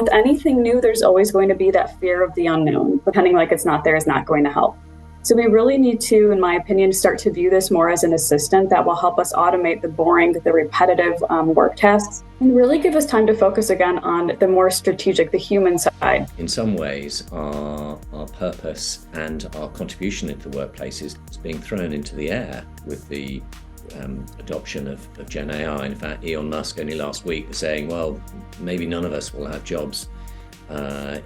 with anything new, there's always going to be that fear of the unknown. Pretending like it's not there is not going to help. So we really need to, in my opinion, start to view this more as an assistant that will help us automate the boring, the repetitive work tasks, and really give us time to focus again on the more strategic, the human side. In some ways, our purpose and our contribution into the workplace is being thrown into the air with the adoption of GenAI. In fact, Elon Musk only last week was saying, well, maybe none of us will have jobs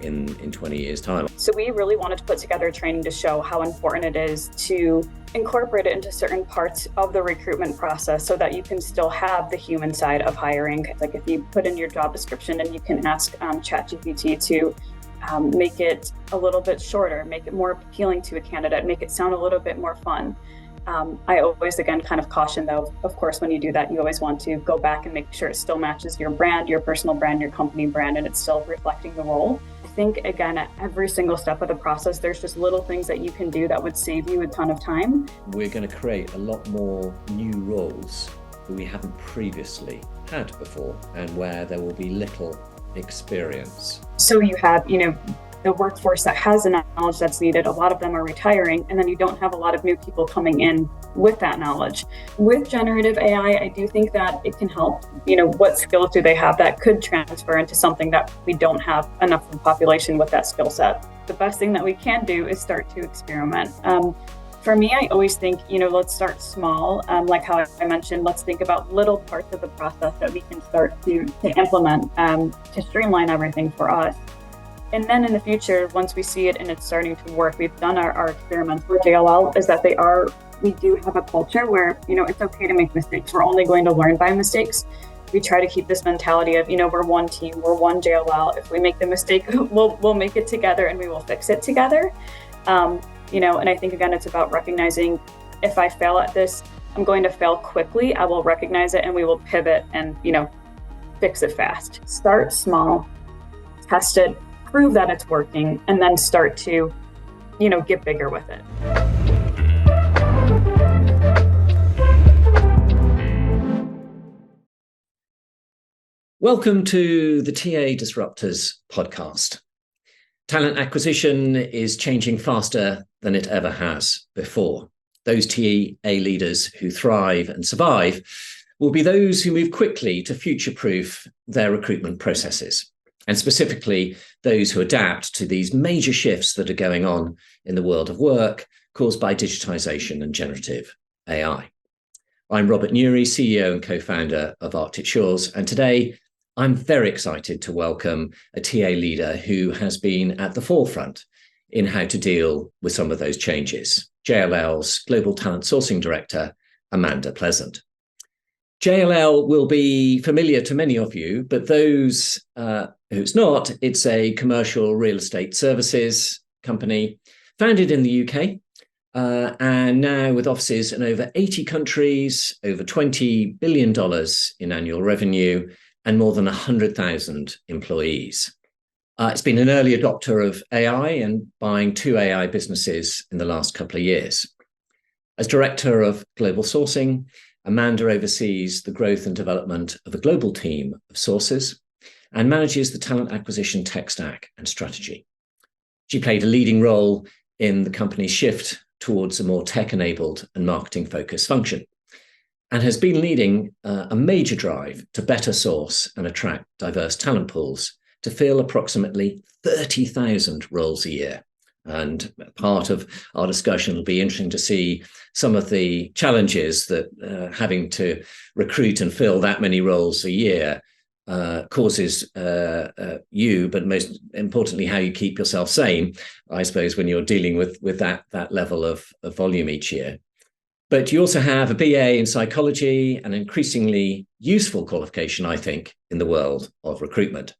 in 20 years' time. So we really wanted to put together training to show how important it is to incorporate it into certain parts of the recruitment process so that you can still have the human side of hiring. Like if you put in your job description and you can ask ChatGPT to make it a little bit shorter, make it more appealing to a candidate, make it sound a little bit more fun. I always, again, kind of caution though, of course, when you do that, you always want to go back and make sure it still matches your brand, your personal brand, your company brand, and it's still reflecting the role. I think, again, at every single step of the process, there's just little things that you can do that would save you a ton of time. We're going to create a lot more new roles that we haven't previously had before and where there will be little experience. So you have, the workforce that has the knowledge that's needed, a lot of them are retiring, and then you don't have a lot of new people coming in with that knowledge. With generative AI, I do think that it can help. What skills do they have that could transfer into something that we don't have enough of the population with that skill set? The best thing that we can do is start to experiment. For me, I always think, let's start small. Like how I mentioned, let's think about little parts of the process that we can start to implement to streamline everything for us. And then in the future, once we see it and it's starting to work, we've done our experiments with JLL, is that we do have a culture where, it's okay to make mistakes. We're only going to learn by mistakes. We try to keep this mentality of, we're one team, we're one JLL. If we make the mistake, we'll make it together and we will fix it together. And I think, again, it's about recognizing if I fail at this, I'm going to fail quickly. I will recognize it and we will pivot and, fix it fast. Start small, test it, prove that it's working, and then start to, get bigger with it. Welcome to the TA Disruptors podcast. Talent acquisition is changing faster than it ever has before. Those TA leaders who thrive and survive will be those who move quickly to future-proof their recruitment processes, and specifically those who adapt to these major shifts that are going on in the world of work caused by digitization and generative AI. I'm Robert Newry, CEO and co-founder of Arctic Shores, and today I'm very excited to welcome a TA leader who has been at the forefront in how to deal with some of those changes. JLL's Global Talent Sourcing Director, Amanda Pleasant. JLL will be familiar to many of you, but those who's not, it's a commercial real estate services company founded in the UK and now with offices in over 80 countries, over $20 billion in annual revenue, and more than 100,000 employees. It's been an early adopter of AI and buying 2 AI businesses in the last couple of years. As Director of Global Sourcing, Amanda oversees the growth and development of a global team of sources and manages the talent acquisition tech stack and strategy. She played a leading role in the company's shift towards a more tech-enabled and marketing-focused function, and has been leading a major drive to better source and attract diverse talent pools to fill approximately 30,000 roles a year. And part of our discussion will be interesting to see some of the challenges that having to recruit and fill that many roles a year causes you, but most importantly, how you keep yourself sane, I suppose, when you're dealing with that level of volume each year. But you also have a BA in psychology, an increasingly useful qualification, I think, in the world of recruitment.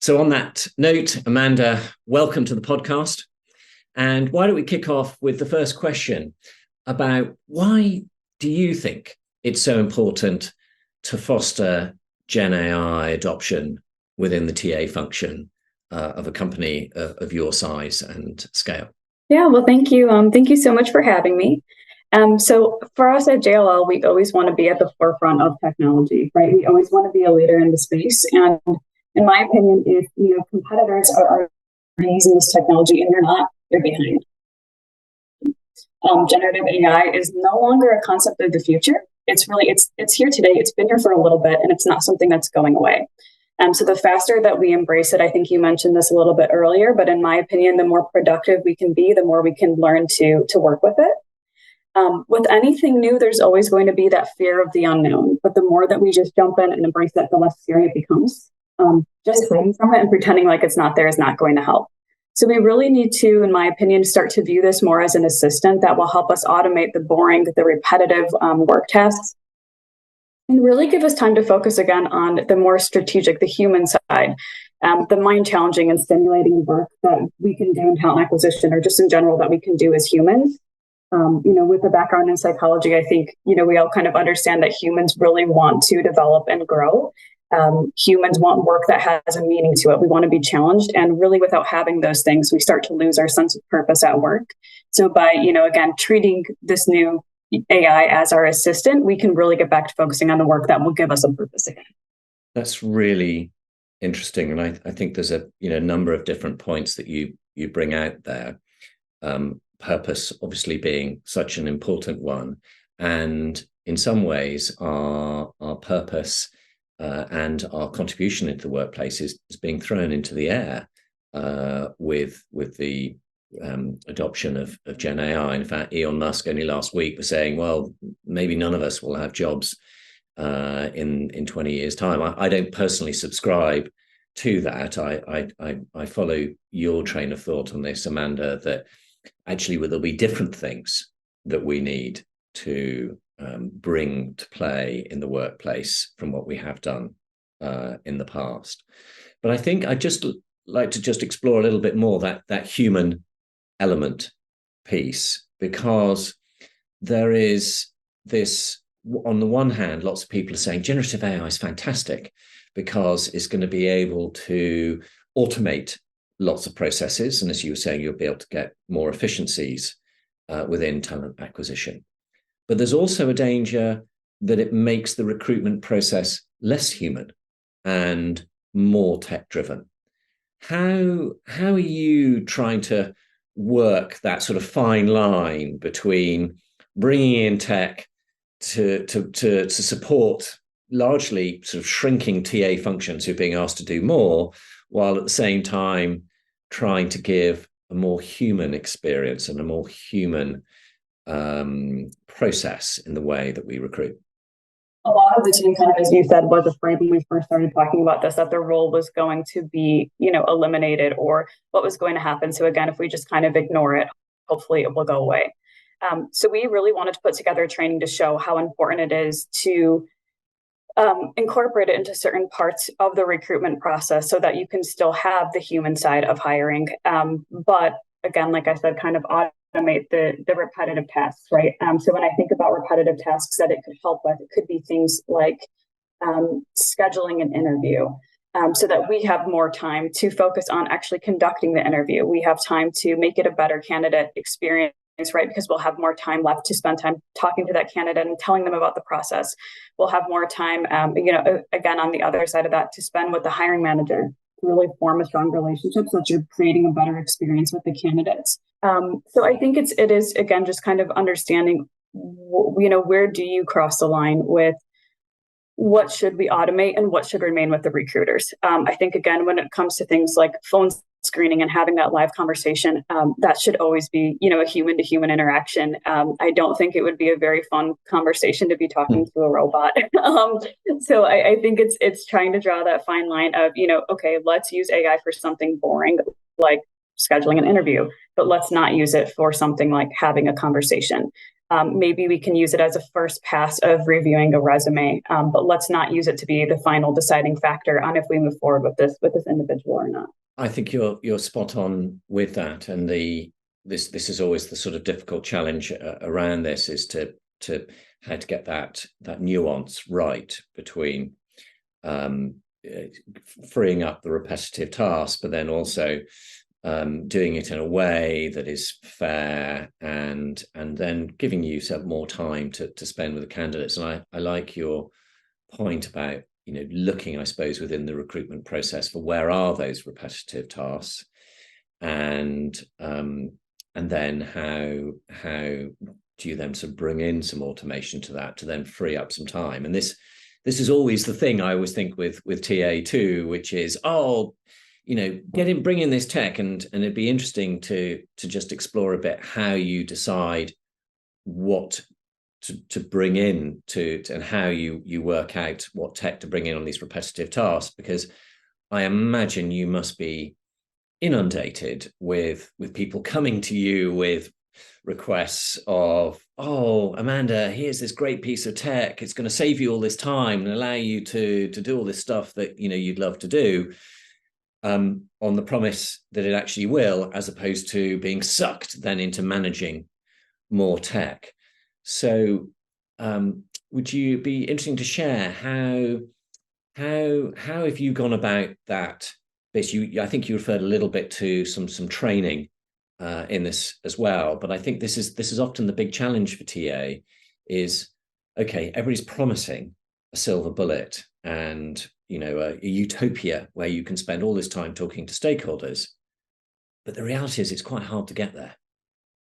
So on that note, Amanda, welcome to the podcast. And why don't we kick off with the first question about why do you think it's so important to foster GenAI adoption within the TA function of a company of your size and scale? Yeah, well, thank you. Thank you so much for having me. So for us at JLL, we always want to be at the forefront of technology, right? We always want to be a leader in the space. And in my opinion, if competitors are using this technology and you're not, you're behind. Generative AI is no longer a concept of the future. It's here today. It's been here for a little bit, and it's not something that's going away. So the faster that we embrace it, I think you mentioned this a little bit earlier, but in my opinion, the more productive we can be, the more we can learn to work with it. With anything new, there's always going to be that fear of the unknown. But the more that we just jump in and embrace it, the less scary it becomes. Just hiding from it and pretending like it's not there is not going to help. So we really need to, in my opinion, start to view this more as an assistant that will help us automate the boring, the repetitive work tasks, and really give us time to focus again on the more strategic, the human side, the mind-challenging and stimulating work that we can do in talent acquisition, or just in general that we can do as humans. With a background in psychology, I think, we all kind of understand that humans really want to develop and grow. Humans want work that has a meaning to it. We want to be challenged. And really, without having those things, we start to lose our sense of purpose at work. So by, again, treating this new AI as our assistant, we can really get back to focusing on the work that will give us a purpose again. That's really interesting. And I think there's a number of different points that you bring out there. Purpose obviously being such an important one. And in some ways, our purpose and our contribution into the workplace is being thrown into the air with the adoption of GenAI. In fact, Elon Musk only last week was saying, well, maybe none of us will have jobs in 20 years' time. I don't personally subscribe to that. I follow your train of thought on this, Amanda, that actually there'll be different things that we need to bring to play in the workplace from what we have done in the past. But I think I'd just like to explore a little bit more that human element piece, because there is this, on the one hand, lots of people are saying generative AI is fantastic because it's going to be able to automate lots of processes. And as you were saying, you'll be able to get more efficiencies within talent acquisition. But there's also a danger that it makes the recruitment process less human and more tech-driven. How are you trying to work that sort of fine line between bringing in tech to support largely sort of shrinking TA functions who are being asked to do more, while at the same time trying to give a more human experience and a more human process in the way that we recruit? A lot of the team, kind of as you said, was afraid when we first started talking about this that the role was going to be, eliminated, or what was going to happen. So again, if we just kind of ignore it, hopefully it will go away. So we really wanted to put together training to show how important it is to incorporate it into certain parts of the recruitment process so that you can still have the human side of hiring. But again, like I said, kind of automate the repetitive tasks, right? So when I think about repetitive tasks that it could help with, it could be things like scheduling an interview, so that we have more time to focus on actually conducting the interview. We have time to make it a better candidate experience, right? Because we'll have more time left to spend time talking to that candidate and telling them about the process. We'll have more time, again, on the other side of that, to spend with the hiring manager, to really form a strong relationship so that you're creating a better experience with the candidates. So I think it is, again, just kind of understanding, where do you cross the line with what should we automate and what should remain with the recruiters? I think, again, when it comes to things like phone screening and having that live conversation, that should always be, a human to human interaction. I don't think it would be a very fun conversation to be talking to a robot. So I think it's trying to draw that fine line of, okay, let's use AI for something boring, like scheduling an interview, but let's not use it for something like having a conversation. Maybe we can use it as a first pass of reviewing a resume, but let's not use it to be the final deciding factor on if we move forward with this individual or not. I think you're spot on with that, and this is always the sort of difficult challenge around this, is to how to get that nuance right between freeing up the repetitive tasks, but then also doing it in a way that is fair and then giving you some more time to spend with the candidates. And I like your point about looking, I suppose, within the recruitment process for where are those repetitive tasks, and then how do you then sort of bring in some automation to that to then free up some time? And this is always the thing I always think with TA too, which is, bring in this tech, and it'd be interesting to just explore a bit how you decide what to bring in and how you work out what tech to bring in on these repetitive tasks, because I imagine you must be inundated with people coming to you with requests of, oh, Amanda, here's this great piece of tech. It's going to save you all this time and allow you to do all this stuff that you'd love to do, on the promise that it actually will, as opposed to being sucked then into managing more tech. So would you be interesting to share how have you gone about that? I think you referred a little bit to some training in this as well, but I think this is often the big challenge for TA is, okay, everybody's promising a silver bullet and a utopia where you can spend all this time talking to stakeholders, but the reality is it's quite hard to get there.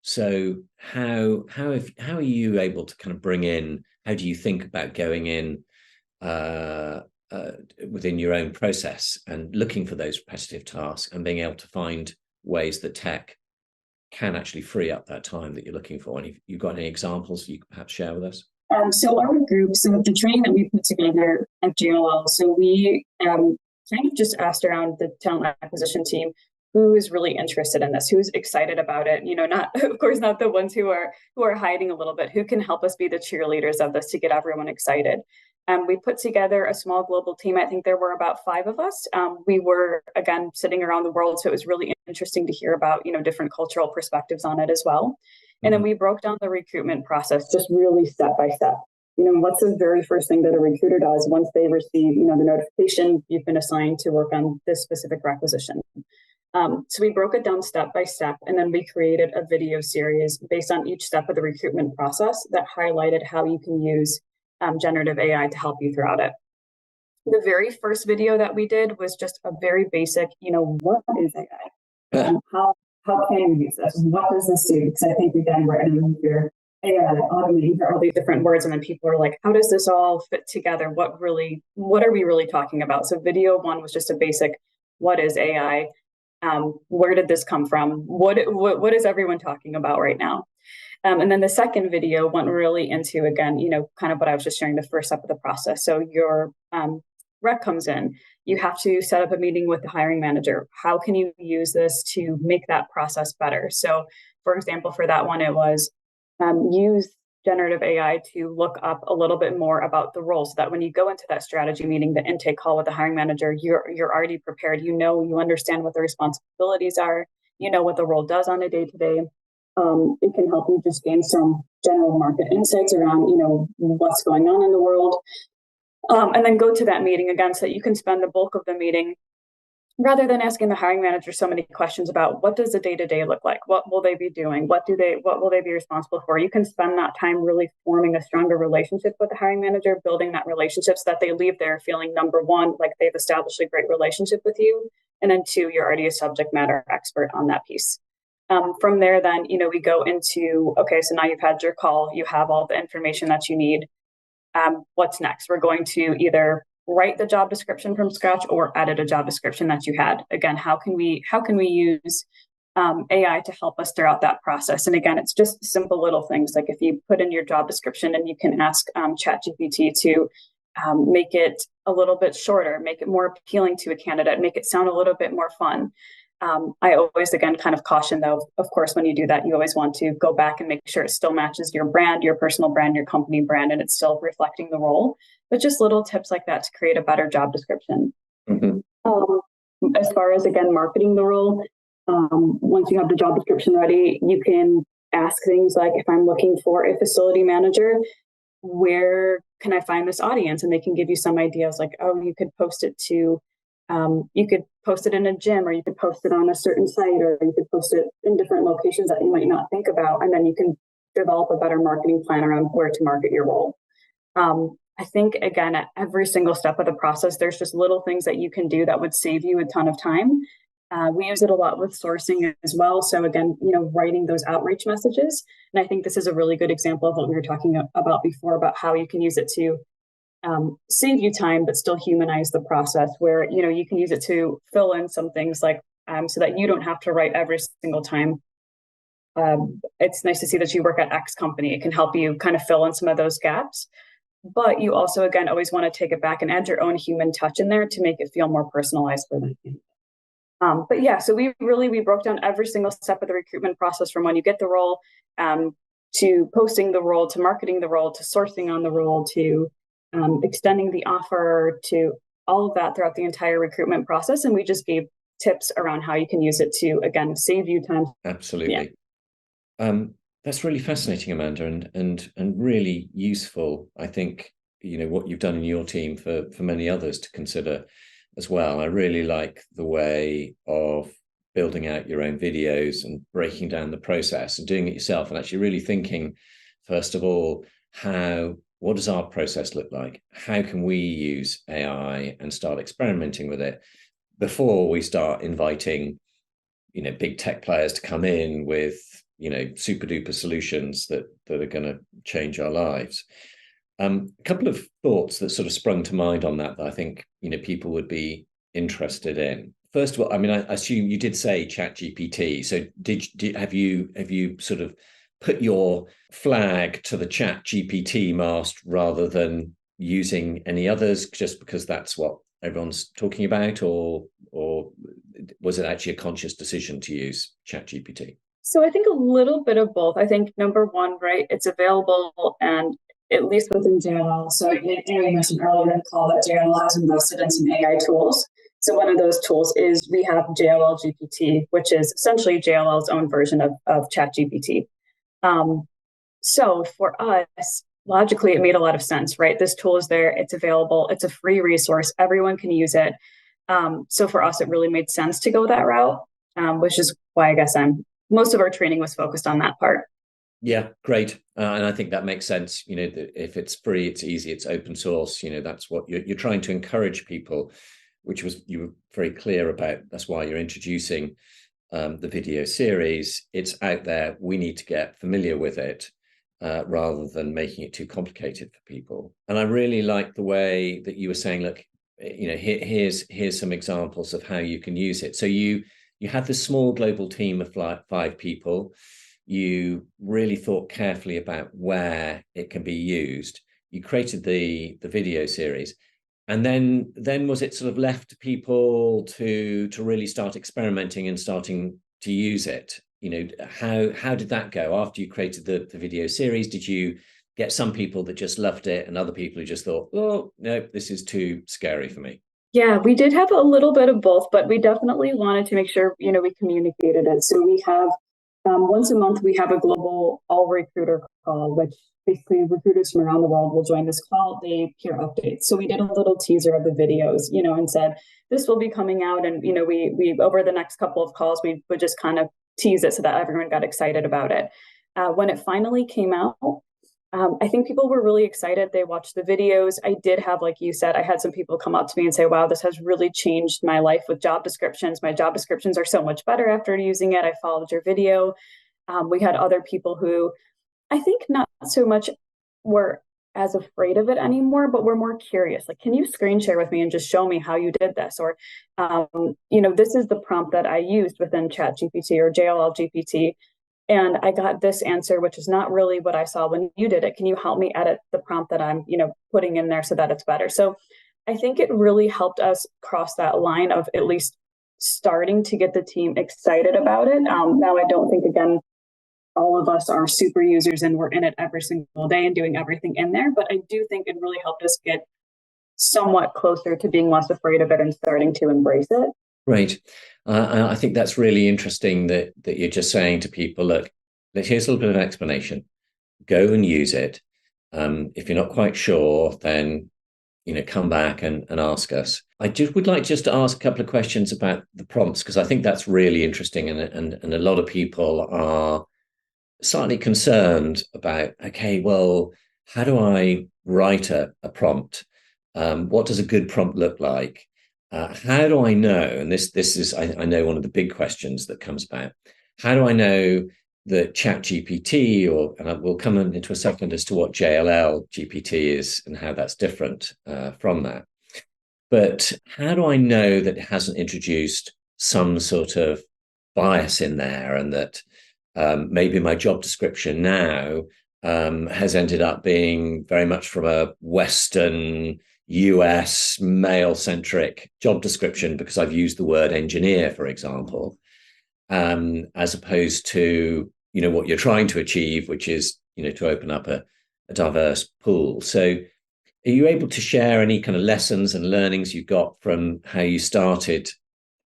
So how are you able to kind of bring in? How do you think about going in within your own process and looking for those repetitive tasks and being able to find ways that tech can actually free up that time that you're looking for? And if you've got any examples you could perhaps share with us? So our group, the training that we put together at JLL, so we kind of just asked around the talent acquisition team who is really interested in this, who's excited about it. Not, of course, not the ones who are hiding a little bit, who can help us be the cheerleaders of this to get everyone excited. We put together a small global team. I think there were about 5 of us. We were, again, sitting around the world, so it was really interesting to hear about, different cultural perspectives on it as well. And then we broke down the recruitment process just really step by step. What's the very first thing that a recruiter does once they receive, the notification you've been assigned to work on this specific requisition? So we broke it down step by step, and then we created a video series based on each step of the recruitment process that highlighted how you can use generative AI to help you throughout it. The very first video that we did was just a very basic, what is AI? How can you use this? What does this do? Because I think, again, we're in here, AI, automating, all these different words, and then people are like, how does this all fit together? What are we really talking about? So video 1 was just a basic, what is AI? Where did this come from? What is everyone talking about right now? And then the second video went really into, again, kind of what I was just sharing, the first step of the process. So your rec comes in, you have to set up a meeting with the hiring manager. How can you use this to make that process better? So, for example, for that one, it was use generative AI to look up a little bit more about the role, so that when you go into that strategy meeting, the intake call with the hiring manager, you're already prepared. You understand what the responsibilities are. What the role does on a day-to-day. It can help you just gain some general market insights around, what's going on in the world. And then go to that meeting again, so that you can spend the bulk of the meeting, rather than asking the hiring manager so many questions about what does the day-to-day look like? What will they be doing? What will they be responsible for? You can spend that time really forming a stronger relationship with the hiring manager, building that relationship so that they leave there feeling, number 1, like they've established a great relationship with you. And then 2, you're already a subject matter expert on that piece. From there, then, we go into, okay, so now you've had your call, you have all the information that you need. What's next? We're going to either write the job description from scratch or edit a job description that you had. Again, how can we use AI to help us throughout that process? And again, it's just simple little things, like if you put in your job description and you can ask ChatGPT to make it a little bit shorter, make it more appealing to a candidate, make it sound a little bit more fun. I always, again, kind of caution, though, of course, when you do that, you always want to go back and make sure it still matches your brand, your personal brand, your company brand, and it's still reflecting the role. But just little tips like that to create a better job description. As far as, again, marketing the role, once you have the job description ready, you can ask things like, if I'm looking for a facility manager, where can I find this audience? And they can give you some ideas, like, oh, you could post it to you could post it in a gym, or you could post it on a certain site, or you could post it in different locations that you might not think about. And then you can develop a better marketing plan around where to market your role. I think, again, at every single step of the process, there's just little things that you can do that would save you a ton of time. We use it a lot with sourcing as well. So again, writing those outreach messages. And I think this is a really good example of what we were talking about before, about how you can use it to save you time, but still humanize the process, where, you can use it to fill in some things, like so that you don't have to write every single time. It's nice to see that you work at X company. It can help you kind of fill in some of those gaps. But you also, again, always want to take it back and add your own human touch in there to make it feel more personalized for them. But yeah, so we broke down every single step of the recruitment process, from when you get the role, to posting the role, to marketing the role, to sourcing on the role, to extending the offer, to all of that throughout the entire recruitment process. And we just gave tips around how you can use it to, again, save you time. Absolutely. Yeah. That's really fascinating, Amanda, and really useful. I think, what you've done in your team for many others to consider as well. I really like the way of building out your own videos and breaking down the process and doing it yourself, and actually really thinking, first of all, what does our process look like? How can we use AI and start experimenting with it before we start inviting, big tech players to come in with, super duper solutions that are going to change our lives. A couple of thoughts that sort of sprung to mind on that I think, people would be interested in. First of all, I assume you did say ChatGPT. So have you sort of put your flag to the ChatGPT mast rather than using any others, just because that's what everyone's talking about, or was it actually a conscious decision to use ChatGPT? So I think a little bit of both. I think number one, right, it's available, and at least within JLL. So you mentioned earlier in the call that JLL has invested in some AI tools. So one of those tools is we have JLL GPT, which is essentially JLL's own version of ChatGPT. So for us, logically, it made a lot of sense, right? This tool is there, it's available, it's a free resource, everyone can use it. So for us, it really made sense to go that route, which is why I guess most of our training was focused on that part. Yeah, great. And I think that makes sense. If it's free, it's easy, it's open source, that's what you're trying to encourage people, which you were very clear about. That's why you're introducing the video series. It's out there. We need to get familiar with it rather than making it too complicated for people. And I really like the way that you were saying, look, here's some examples of how you can use it. So you had this small global team of 5 people. You really thought carefully about where it can be used. You created the video series, and then was it sort of left to people to really start experimenting and starting to use it? How did that go after you created the video series? Did you get some people that just loved it and other people who just thought, oh no, this is too scary for me? Yeah, we did have a little bit of both, but we definitely wanted to make sure, we communicated it. So we have once a month, we have a global all recruiter call, which basically recruiters from around the world will join this call. They hear updates. So we did a little teaser of the videos, and said, this will be coming out. And, we over the next couple of calls, we would just kind of tease it so that everyone got excited about it. When it finally came out, I think people were really excited. They watched the videos. I did have, like you said, I had some people come up to me and say, wow, this has really changed my life with job descriptions. My job descriptions are so much better after using it. I followed your video. We had other people who I think not so much were as afraid of it anymore, but were more curious. Like, can you screen share with me and just show me how you did this? Or, this is the prompt that I used within ChatGPT or JLL GPT. And I got this answer, which is not really what I saw when you did it. Can you help me edit the prompt that I'm, putting in there so that it's better? So I think it really helped us cross that line of at least starting to get the team excited about it. Now, I don't think, again, all of us are super users and we're in it every single day and doing everything in there. But I do think it really helped us get somewhat closer to being less afraid of it and starting to embrace it. Great. I think that's really interesting that you're just saying to people, look, here's a little bit of an explanation. Go and use it. If you're not quite sure, then come back and ask us. I would like just to ask a couple of questions about the prompts, because I think that's really interesting, and a lot of people are slightly concerned about, okay, well, how do I write a prompt? What does a good prompt look like? How do I know? And this is I know one of the big questions that comes about. How do I know that ChatGPT, and we'll come into a second as to what JLL GPT is and how that's different from that. But how do I know that it hasn't introduced some sort of bias in there, and that maybe my job description now has ended up being very much from a Western US male centric job description because I've used the word engineer, for example, as opposed to, what you're trying to achieve, which is, to open up a diverse pool. So are you able to share any kind of lessons and learnings you got from how you started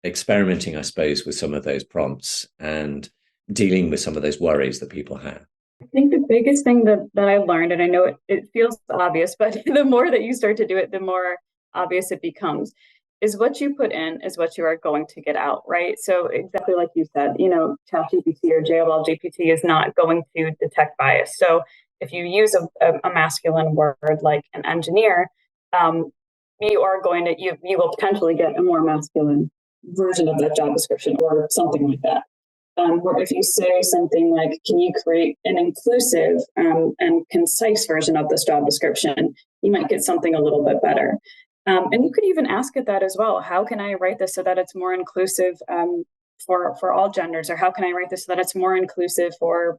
experimenting, I suppose, with some of those prompts and dealing with some of those worries that people have? I think the biggest thing that I learned, and I know it feels obvious, but the more that you start to do it, the more obvious it becomes, is what you put in is what you are going to get out, right? So exactly like you said, ChatGPT or JLL GPT is not going to detect bias. So if you use a masculine word like an engineer, you are going to you will potentially get a more masculine version of that job description or something like that. Or if you say something like, can you create an inclusive and concise version of this job description, you might get something a little bit better. And you could even ask it that as well. How can I write this so that it's more inclusive for all genders? Or how can I write this so that it's more inclusive for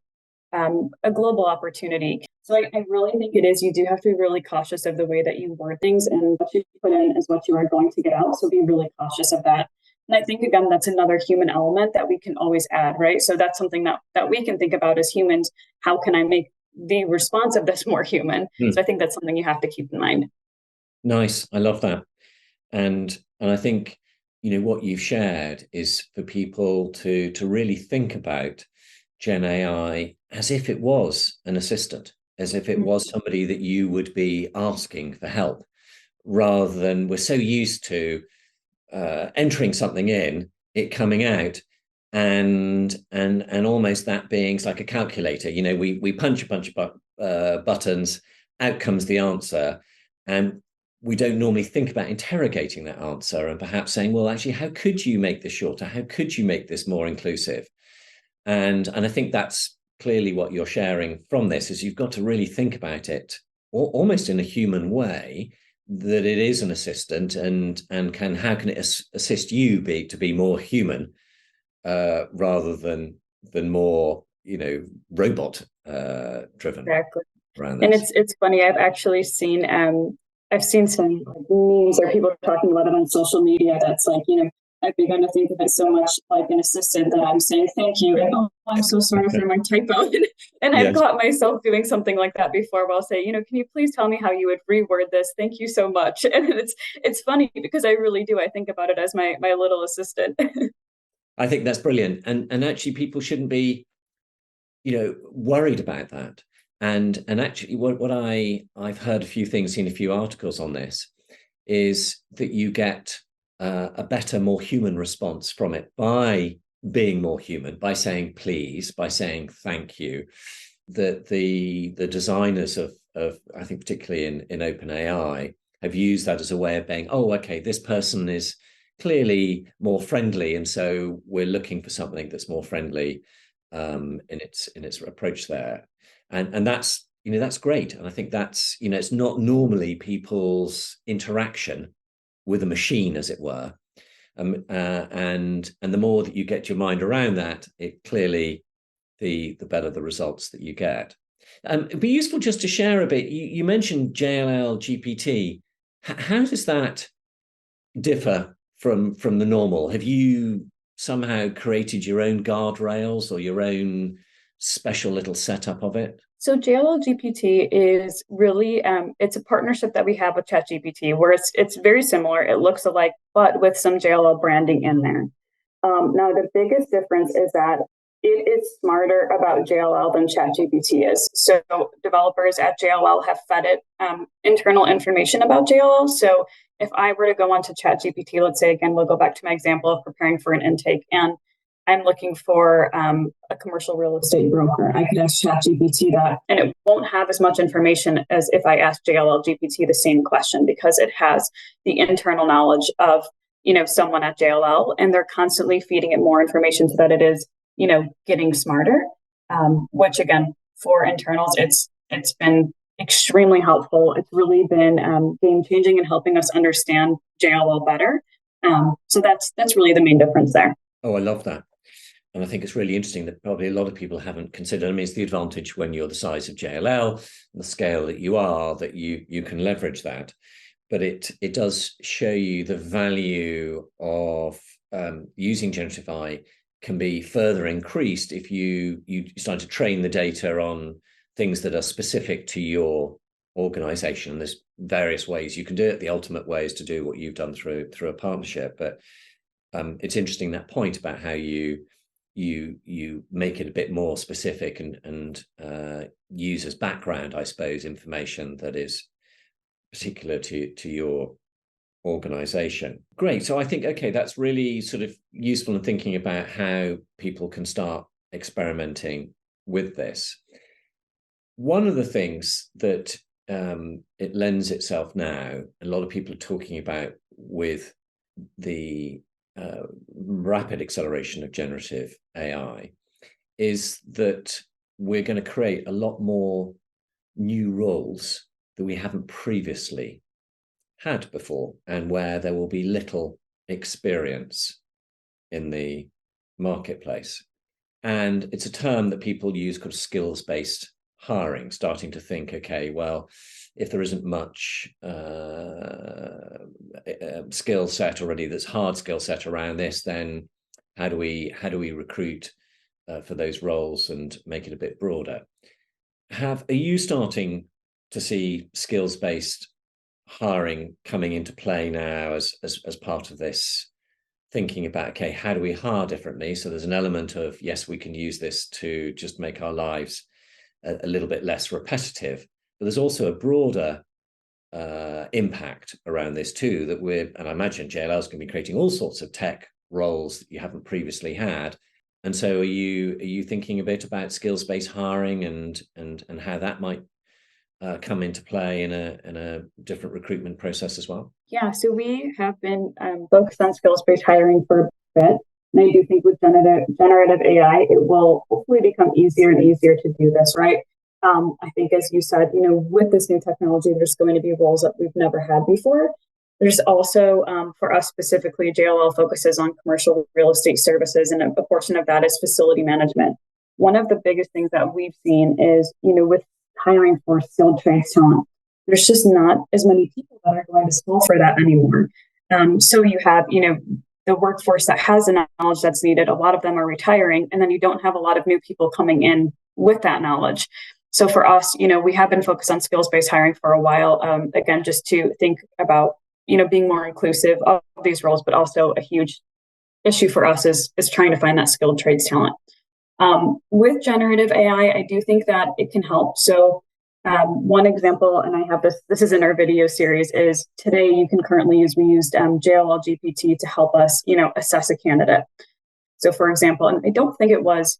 a global opportunity? So I really think it is, you do have to be really cautious of the way that you word things, and what you put in is what you are going to get out. So be really cautious of that. And I think, again, that's another human element that we can always add, right? So that's something that we can think about as humans. How can I make the response of this more human? So I think that's something you have to keep in mind. Nice. I love that. And I think, what you've shared is for people to really think about Gen AI as if it was an assistant, as if it was somebody that you would be asking for help, rather than we're so used to entering something in, it coming out, and almost that being like a calculator. We punch a bunch of buttons, out comes the answer, and we don't normally think about interrogating that answer and perhaps saying, well, actually, how could you make this shorter? How could you make this more inclusive? And I think that's clearly what you're sharing from this, is you've got to really think about it almost in a human way, that it is an assistant, and how can it assist you to be more human, rather than more robot driven. Exactly. Around And this. it's funny. I've seen some like memes or people talking about it on social media. That's like, I've begun to think of it so much like an assistant that I'm saying thank you and oh, I'm so sorry for my typo. And I've Yes. caught myself doing something like that before, where I'll say, can you please tell me how you would reword this? Thank you so much. And it's funny because I really do. I think about it as my little assistant. I think that's brilliant, and actually people shouldn't be worried about that. And actually what I've heard a few things, seen a few articles on this, is that you get a better, more human response from it by being more human, by saying please, by saying thank you. That the designers of I think particularly in OpenAI have used that as a way of being, oh, okay, this person is clearly more friendly, and so we're looking for something that's more friendly in its approach there, and that's that's great. And I think that's it's not normally people's interaction with a machine, as it were, and the more that you get your mind around that, it clearly the better the results that you get. It'd be useful just to share a bit. You mentioned JLL GPT. How does that differ from the normal? Have you somehow created your own guardrails or your own special little setup of it? So JLL GPT is really it's a partnership that we have with ChatGPT, where it's very similar. It looks alike, but with some JLL branding in there. Now the biggest difference is that it is smarter about JLL than ChatGPT is. So developers at JLL have fed it internal information about JLL. So if I were to go onto ChatGPT, let's say again, we'll go back to my example of preparing for an intake, and I'm looking for a commercial real estate broker. I could ask ChatGPT that, and it won't have as much information as if I ask JLL GPT the same question, because it has the internal knowledge of, someone at JLL, and they're constantly feeding it more information so that it is, getting smarter. Which again, for internals, it's been extremely helpful. It's really been game changing and helping us understand JLL better. So that's really the main difference there. Oh, I love that. And I think it's really interesting that probably a lot of people haven't considered. I mean, it's the advantage when you're the size of JLL and the scale that you are, that you can leverage that. But it does show you the value of using generative AI can be further increased if you start to train the data on things that are specific to your organization. There's various ways you can do it. The ultimate way is to do what you've done through a partnership. But it's interesting, that point about how you make it a bit more specific and use as background, I suppose, information that is particular to your organization. Great. So I think, okay, that's really sort of useful in thinking about how people can start experimenting with this. One of the things that it lends itself now, a lot of people are talking about with the rapid acceleration of generative AI, is that we're going to create a lot more new roles that we haven't previously had before, and where there will be little experience in the marketplace. And it's a term that people use called skills-based hiring, starting to think, okay, well, if there isn't much skill set already, that's hard skill set around this, then how do we recruit for those roles and make it a bit broader? Are you starting to see skills-based hiring coming into play now as part of this thinking about, okay, how do we hire differently? So there's an element of, yes, we can use this to just make our lives a little bit less repetitive, but there's also a broader impact around this too, and I imagine JLL is going to be creating all sorts of tech roles that you haven't previously had. And so are you thinking a bit about skills-based hiring and how that might come into play in a different recruitment process as well? Yeah, so we have been focused on skills-based hiring for a bit. And I do think with generative AI, it will hopefully become easier and easier to do this, right? I think, as you said, with this new technology, there's going to be roles that we've never had before. There's also, for us specifically, JLL focuses on commercial real estate services, and a portion of that is facility management. One of the biggest things that we've seen is, with hiring for skilled trades talent, there's just not as many people that are going to school for that anymore. So you have, the workforce that has the knowledge that's needed. A lot of them are retiring, and then you don't have a lot of new people coming in with that knowledge. So for us, we have been focused on skills-based hiring for a while, again, just to think about, being more inclusive of these roles, but also a huge issue for us is trying to find that skilled trades talent. With generative AI, I do think that it can help. So one example, and I have this is in our video series, is today we used JLL GPT to help us, assess a candidate. So for example, and I don't think it was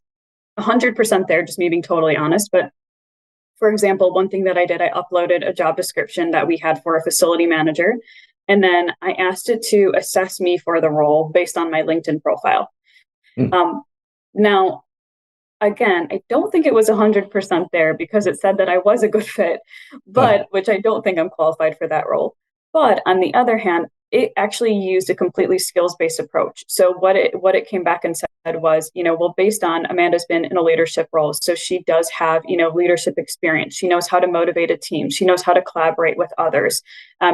100% there, just me being totally honest, but for example, one thing that I did, I uploaded a job description that we had for a facility manager, and then I asked it to assess me for the role based on my LinkedIn profile. Now, again, I don't think it was 100% there, because it said that I was a good fit, but which I don't think I'm qualified for that role. But on the other hand, it actually used a completely skills-based approach. So what it came back and said was, well, based on Amanda's been in a leadership role, so she does have, leadership experience. She knows how to motivate a team. She knows how to collaborate with others.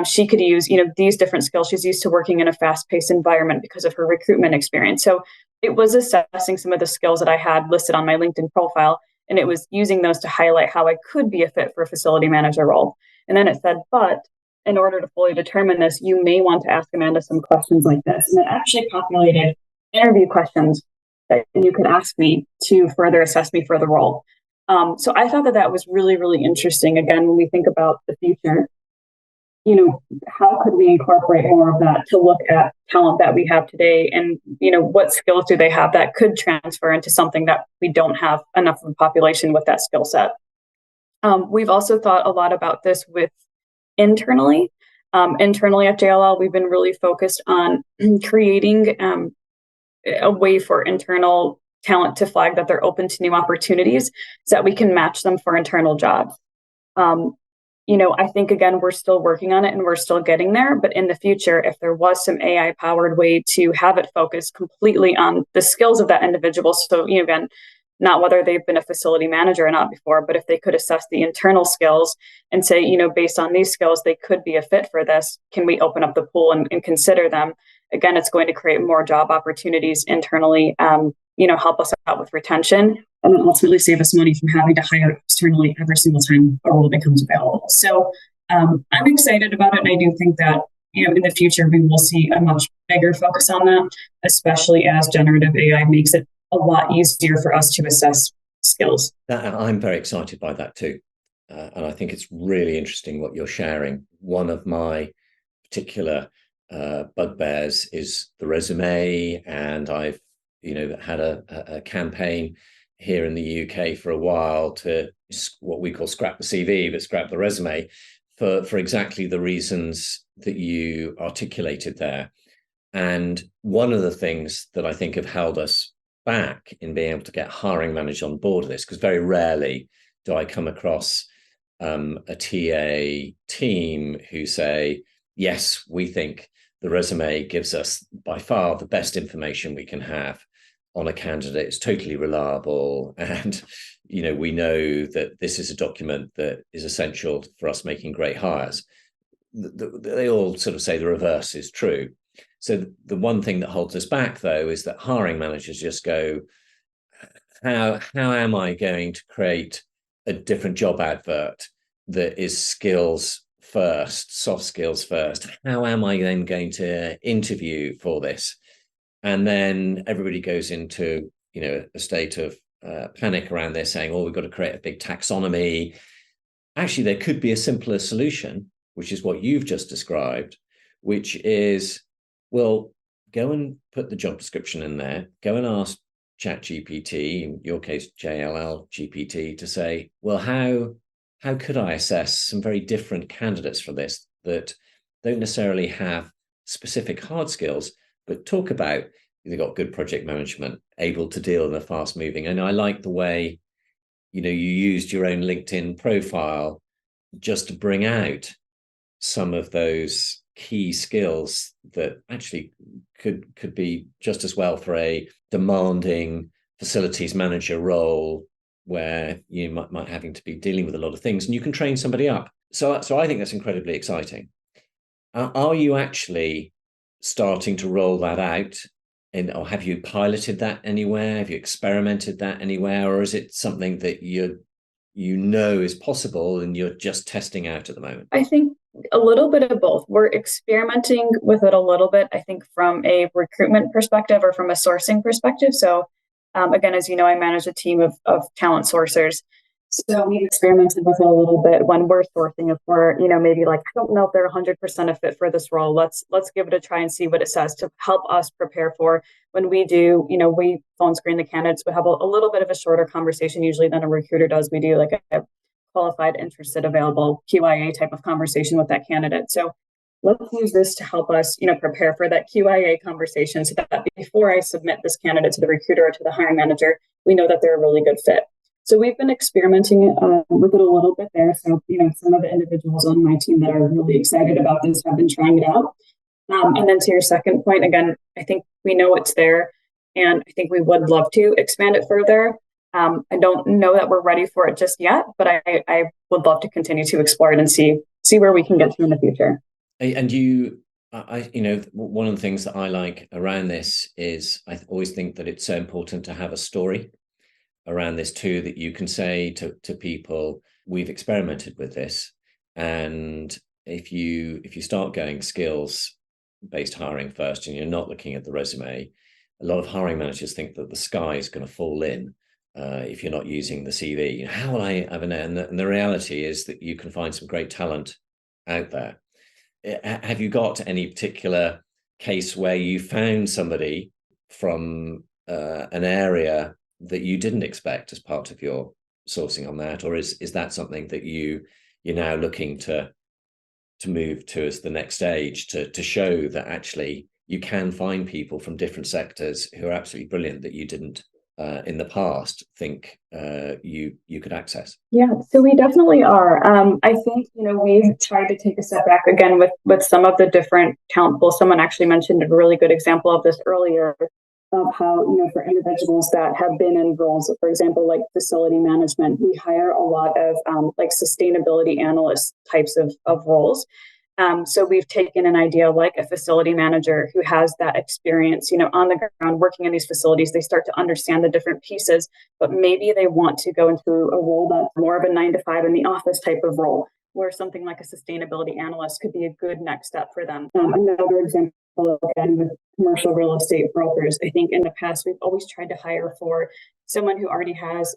She could use, these different skills. She's used to working in a fast-paced environment because of her recruitment experience. So it was assessing some of the skills that I had listed on my LinkedIn profile, and it was using those to highlight how I could be a fit for a facility manager role. And then it said, but in order to fully determine this, you may want to ask Amanda some questions like this. And it actually populated interview questions that you could ask me to further assess me for the role. So I thought that was really, really interesting. Again, when we think about the future, how could we incorporate more of that to look at talent that we have today, and what skills do they have that could transfer into something that we don't have enough of a population with that skill set. We've also thought a lot about this with internally. Internally at JLL, we've been really focused on creating a way for internal talent to flag that they're open to new opportunities so that we can match them for internal jobs. I think, again, we're still working on it and we're still getting there. But in the future, if there was some AI powered way to have it focus completely on the skills of that individual. So, again, not whether they've been a facility manager or not before, but if they could assess the internal skills and say, based on these skills, they could be a fit for this. Can we open up the pool and consider them? Again, it's going to create more job opportunities internally, help us out with retention, and then ultimately save us money from having to hire externally every single time a role becomes available. So I'm excited about it. And I do think that, in the future, we will see a much bigger focus on that, especially as generative AI makes it a lot easier for us to assess skills. I'm very excited by that too. And I think it's really interesting what you're sharing. One of my particular bugbears is the resume. And I've, had a campaign here in the UK for a while to what we call scrap the CV, but scrap the resume for exactly the reasons that you articulated there. And one of the things that I think have held us back in being able to get hiring managers on board with this, because very rarely do I come across a TA team who say, yes, we think the resume gives us by far the best information we can have on a candidate. It's totally reliable. And, we know that this is a document that is essential for us making great hires. They all sort of say the reverse is true. So the one thing that holds us back, though, is that hiring managers just go, how am I going to create a different job advert that is skills first, soft skills first? How am I then going to interview for this? And then everybody goes into, a state of panic around this, saying, we've got to create a big taxonomy. Actually, there could be a simpler solution, which is what you've just described, which is, well, go and put the job description in there, go and ask ChatGPT, in your case, JLL GPT, to say, well, how could I assess some very different candidates for this that don't necessarily have specific hard skills, but talk about they've got good project management, able to deal in a fast moving. And I like the way, you used your own LinkedIn profile just to bring out some of those key skills that actually could be just as well for a demanding facilities manager role where you might having to be dealing with a lot of things, and you can train somebody up. So I think that's incredibly exciting. Are you actually starting to roll that out, or have you piloted that anywhere? Have you experimented that anywhere, or is it something that is possible and you're just testing out at the moment? I think a little bit of both. We're experimenting with it a little bit, I think, from a recruitment perspective or from a sourcing perspective. So again, as you know, I manage a team of talent sourcers. So we've experimented with it a little bit when we're sourcing. If we're, maybe like, I don't know if they're 100% a fit for this role. Let's give it a try and see what it says to help us prepare for when we do, we phone screen the candidates. We have a little bit of a shorter conversation usually than a recruiter does. We do like a qualified, interested, available QIA type of conversation with that candidate. So let's use this to help us, prepare for that QIA conversation so that before I submit this candidate to the recruiter or to the hiring manager, we know that they're a really good fit. So we've been experimenting with it a little bit there. So, some of the individuals on my team that are really excited about this have been trying it out. And then to your second point, again, I think we know it's there, and I think we would love to expand it further. I don't know that we're ready for it just yet, but I would love to continue to explore it and see where we can get to in the future. And one of the things that I like around this is I always think that it's so important to have a story around this too, that you can say to people, we've experimented with this. And if you start going skills based hiring first and you're not looking at the resume, a lot of hiring managers think that the sky is going to fall in if you're not using the CV. How will I ever know? And the reality is that you can find some great talent out there. have you got any particular case where you found somebody from an area that you didn't expect as part of your sourcing on that, or is that something that you're now looking to move to as the next stage, to show that actually you can find people from different sectors who are absolutely brilliant that you didn't in the past think you could access? Yeah, so we definitely are. I think, we've tried to take a step back again with some of the different talent pools. Someone actually mentioned a really good example of this earlier, of how, for individuals that have been in roles, for example, like facility management, we hire a lot of like sustainability analyst types of roles. So we've taken an idea like a facility manager who has that experience, on the ground working in these facilities. They start to understand the different pieces, but maybe they want to go into a role that's more of a 9 to 5 in the office type of role, where something like a sustainability analyst could be a good next step for them. Another example, again, with commercial real estate brokers, I think in the past we've always tried to hire for someone who already has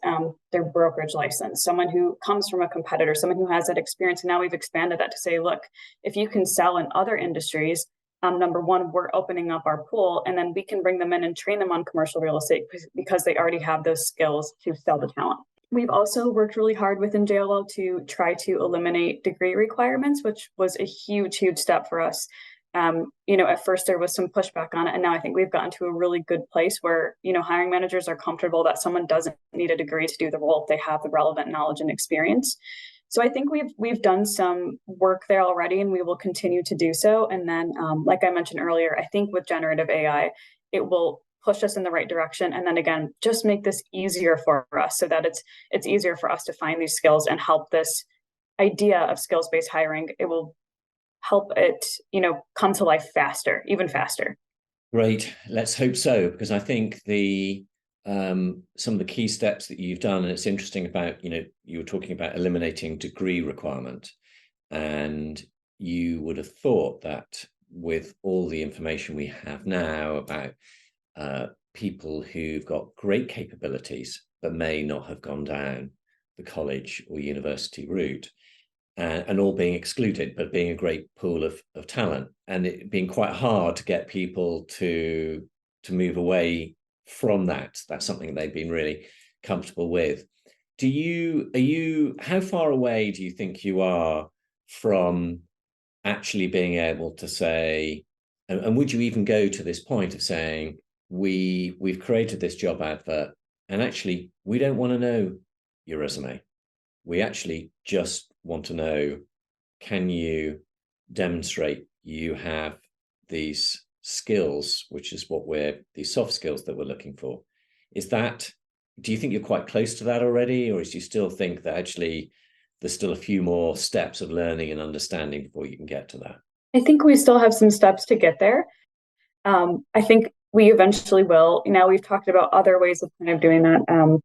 their brokerage license, someone who comes from a competitor, someone who has that experience. And now we've expanded that to say, look, if you can sell in other industries, number one, we're opening up our pool, and then we can bring them in and train them on commercial real estate because they already have those skills to sell the talent. We've also worked really hard within JLL to try to eliminate degree requirements, which was a huge, huge step for us. At first there was some pushback on it, and now I think we've gotten to a really good place where, hiring managers are comfortable that someone doesn't need a degree to do the role if they have the relevant knowledge and experience. So I think we've done some work there already, and we will continue to do so. And then, like I mentioned earlier, I think with generative AI, it will push us in the right direction. And then again, just make this easier for us so that it's easier for us to find these skills and help this idea of skills-based hiring. It will help it, come to life faster, even faster. Great. Let's hope so, because I think some of the key steps that you've done, and it's interesting about, you were talking about eliminating degree requirement, and you would have thought that with all the information we have now about people who've got great capabilities but may not have gone down the college or university route, and all being excluded, but being a great pool of talent, and it being quite hard to get people to move away from that. That's something they've been really comfortable with. How far away do you think you are from actually being able to say, and would you even go to this point of saying, we've created this job advert, and actually we don't want to know your resume. We actually just want to know, can you demonstrate you have these skills, which is these soft skills that we're looking for? Do you think you're quite close to that already, or do you still think that actually there's still a few more steps of learning and understanding before you can get to that? I think we still have some steps to get there. I think we eventually will. Now we've talked about other ways of kind of doing that,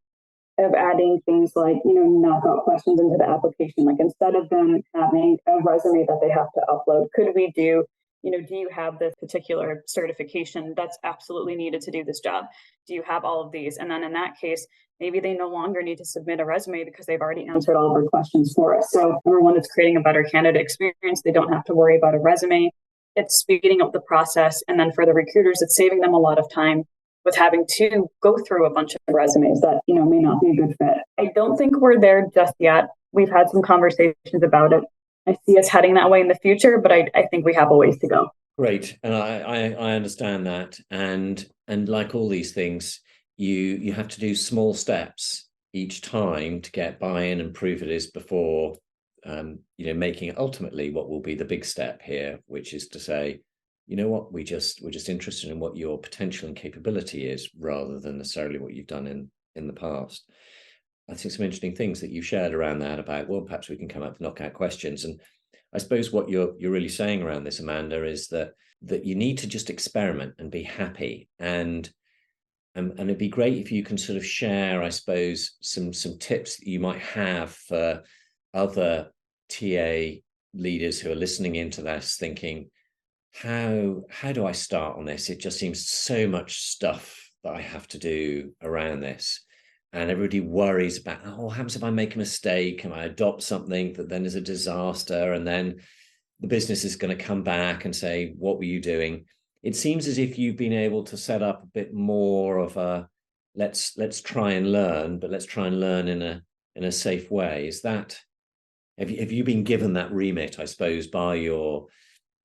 of adding things like, knockout questions into the application. Like instead of them having a resume that they have to upload, could we do, do you have this particular certification that's absolutely needed to do this job? Do you have all of these? And then in that case, maybe they no longer need to submit a resume because they've already answered all of our questions for us. So number one, it's creating a better candidate experience. They don't have to worry about a resume. It's speeding up the process. And then for the recruiters, it's saving them a lot of time with having to go through a bunch of resumes that, may not be a good fit. I don't think we're there just yet. We've had some conversations about it. I see us heading that way in the future, but I think we have a ways to go. Great. And I understand that. And like all these things, you have to do small steps each time to get buy-in and prove it is before, making it ultimately what will be the big step here, which is to say, you know what, we're just interested in what your potential and capability is, rather than necessarily what you've done in the past. I think some interesting things that you've shared around that about, well, perhaps we can come up with knockout questions. And I suppose what you're really saying around this, Amanda, is that you need to just experiment and be happy. And it'd be great if you can sort of share, I suppose, some tips that you might have for other TA leaders who are listening into this, thinking, how do I start on this? It just seems so much stuff that I have to do around this. And everybody worries about, what happens if I make a mistake and I adopt something that then is a disaster? And then, the business is going to come back and say, what were you doing? It seems as if you've been able to set up a bit more of a let's try and learn, but let's try and learn in a safe way. Is that, have you been given that remit, I suppose, by your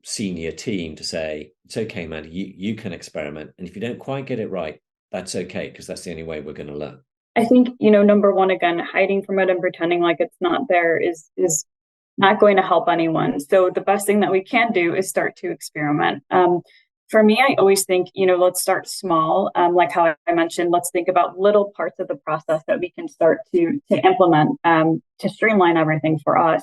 senior team to say, it's okay, Amanda, you can experiment, and if you don't quite get it right, that's okay, because that's the only way we're going to learn? I think, number one, again, hiding from it and pretending like it's not there is not going to help anyone. So the best thing that we can do is start to experiment. For me, I always think, let's start small. Like how I mentioned, let's think about little parts of the process that we can start to implement to streamline everything for us.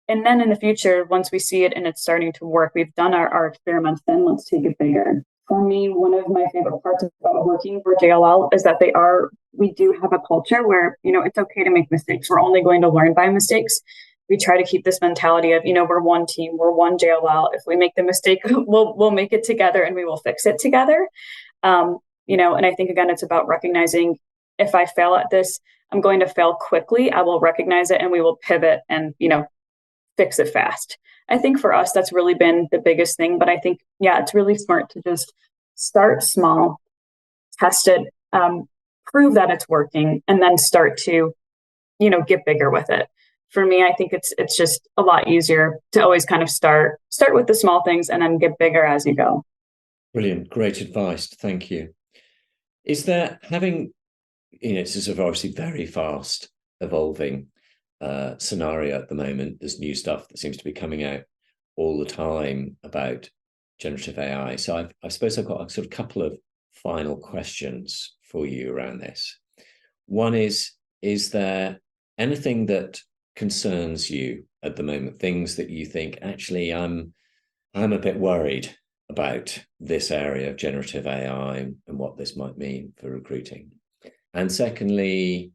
And then in the future, once we see it and it's starting to work, we've done our experiments, then let's take it bigger. For me, one of my favorite parts about working for JLL is that we do have a culture where, it's okay to make mistakes. We're only going to learn by mistakes. We try to keep this mentality of, we're one team, we're one JLL. If we make the mistake, we'll make it together and we will fix it together. And I think, again, it's about recognizing if I fail at this, I'm going to fail quickly. I will recognize it and we will pivot and, fix it fast. I think for us, that's really been the biggest thing. But I think, it's really smart to just start small, test it, prove that it's working, and then start to, get bigger with it. For me, I think it's just a lot easier to always kind of start with the small things and then get bigger as you go. Brilliant. Great advice. Thank you. Is there, having, this is obviously very fast evolving scenario at the moment. There's new stuff that seems to be coming out all the time about generative AI. So I suppose I've got a sort of couple of final questions for you around this. One is there anything that concerns you at the moment, things that you think, actually, I'm a bit worried about this area of generative AI and what this might mean for recruiting? And secondly,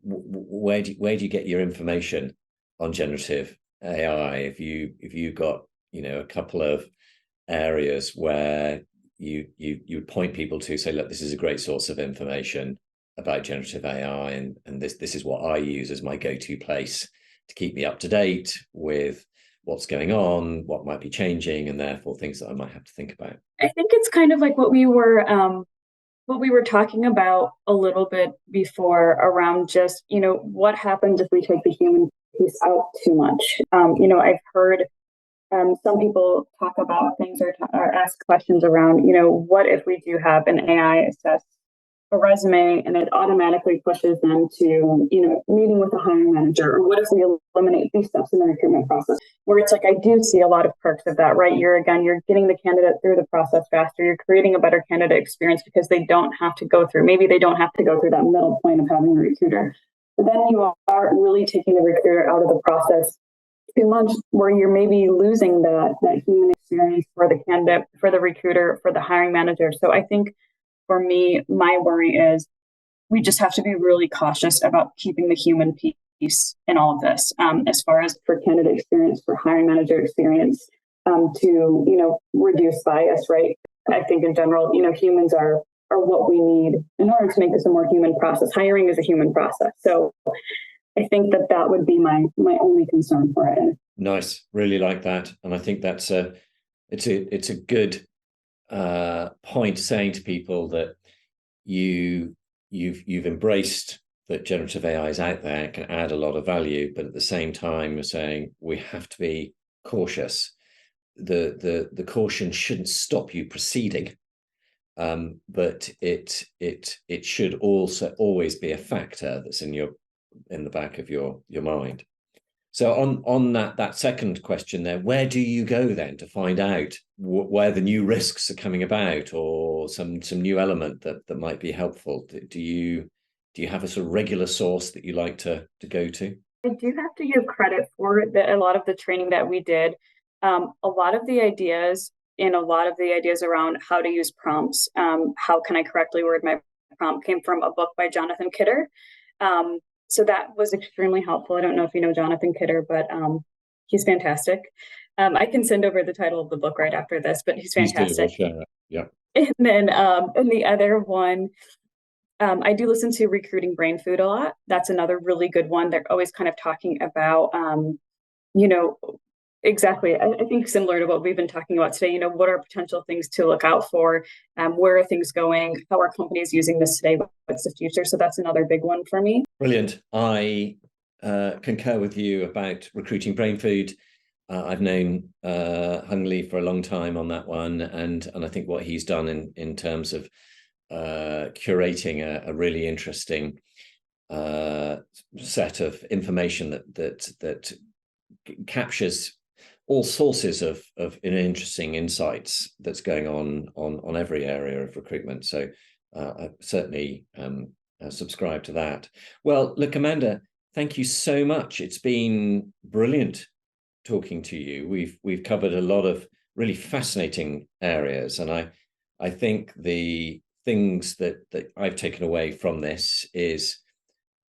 where do you get your information on generative AI? If you've got a couple of areas where you point people to, say, look, this is a great source of information about generative AI, and this is what I use as my go-to place to keep me up to date with what's going on, what might be changing, and therefore things that I might have to think about. I think it's kind of like what we were talking about a little bit before around just, what happens if we take the human piece out too much. I've heard some people talk about things or ask questions around, what if we do have an AI assess a resume and it automatically pushes them to, meeting with a hiring manager? Or what if we eliminate these steps in the recruitment process? Where it's like, I do see a lot of perks of that, right? You're getting the candidate through the process faster. You're creating a better candidate experience because maybe they don't have to go through that middle point of having a recruiter. But then you are really taking the recruiter out of the process too much, where you're maybe losing that human experience for the candidate, for the recruiter, for the hiring manager. So I think for me, my worry is we just have to be really cautious about keeping the human piece in all of this, as far as for candidate experience, for hiring manager experience, to, reduce bias, right? I think in general, humans are what we need in order to make this a more human process. Hiring is a human process. So I think that would be my only concern for it. Nice. Really like that. And I think that's it's a good point, saying to people that you've embraced that generative AI is out there, can add a lot of value, but at the same time you're saying we have to be cautious. The caution shouldn't stop you proceeding, but it should also always be a factor that's in the back of your mind. So on that second question there, where do you go then to find out where the new risks are coming about, or some new element that might be helpful? Do you have a sort of regular source that you like to go to? I do have to give credit for a lot of the training that we did. A lot of the ideas around how to use prompts, how can I correctly word my prompt, came from a book by Jonathan Kidder. So that was extremely helpful. I don't know if you know Jonathan Kidder, but he's fantastic. I can send over the title of the book right after this, but he's fantastic. Yeah. And then and the other one, I do listen to Recruiting Brain Food a lot. That's another really good one. They're always kind of talking about, Exactly. I think similar to what we've been talking about today, what are potential things to look out for? Where are things going? How are companies using this today? What's the future? So that's another big one for me. Brilliant. I concur with you about recruiting brain food. I've known Hung Lee for a long time on that one, and I think what he's done in terms of curating a really interesting set of information that captures all sources of interesting insights that's going on every area of recruitment. So I certainly subscribe to that. Well, look, Amanda, thank you so much. It's been brilliant talking to you. We've covered a lot of really fascinating areas, and I think the things that I've taken away from this is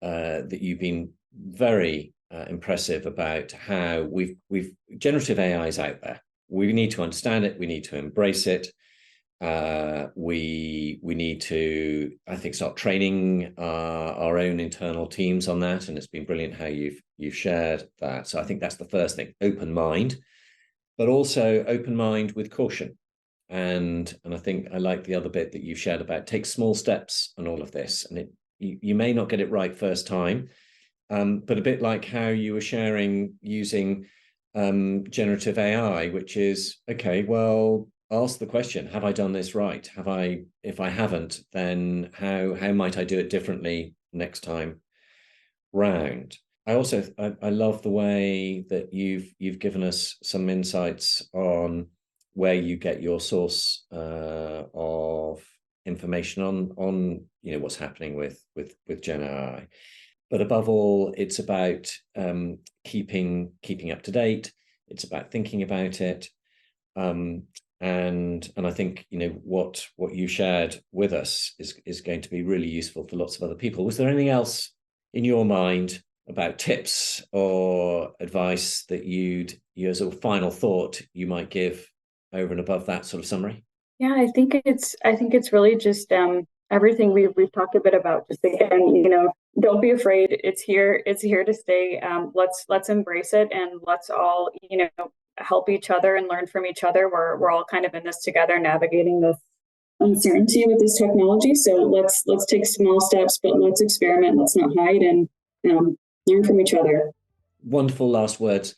that you've been very impressive about how we've generative AI is out there. We need to understand it. We need to embrace it. We need to, I think, start training our own internal teams on that. And it's been brilliant how you've shared that. So I think that's the first thing: open mind, but also open mind with caution. And I think I like the other bit that you shared about take small steps and all of this. And you may not get it right first time. But a bit like how you were sharing using generative AI, which is, okay, well, ask the question, have I done this right? If I haven't, then how might I do it differently next time round? I love the way that you've given us some insights on where you get your source of information on what's happening with GenAI. But above all, it's about keeping up to date. It's about thinking about it, and I think what you shared with us is going to be really useful for lots of other people. Was there anything else in your mind about tips or advice that you as a final thought you might give over and above that sort of summary? Yeah, I think it's really just everything we've talked a bit about. Just again, don't be afraid. It's here to stay. Let's embrace it, and let's all help each other and learn from each other. We're all kind of in this together, navigating this uncertainty with this technology. So let's take small steps, but let's experiment. Let's not hide, and learn from each other. Wonderful last words.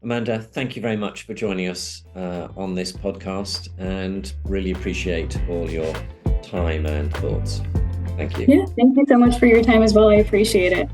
Amanda, thank you very much for joining us on this podcast, and really appreciate all your time and thoughts. Thank you. Yeah, thank you so much for your time as well. I appreciate it.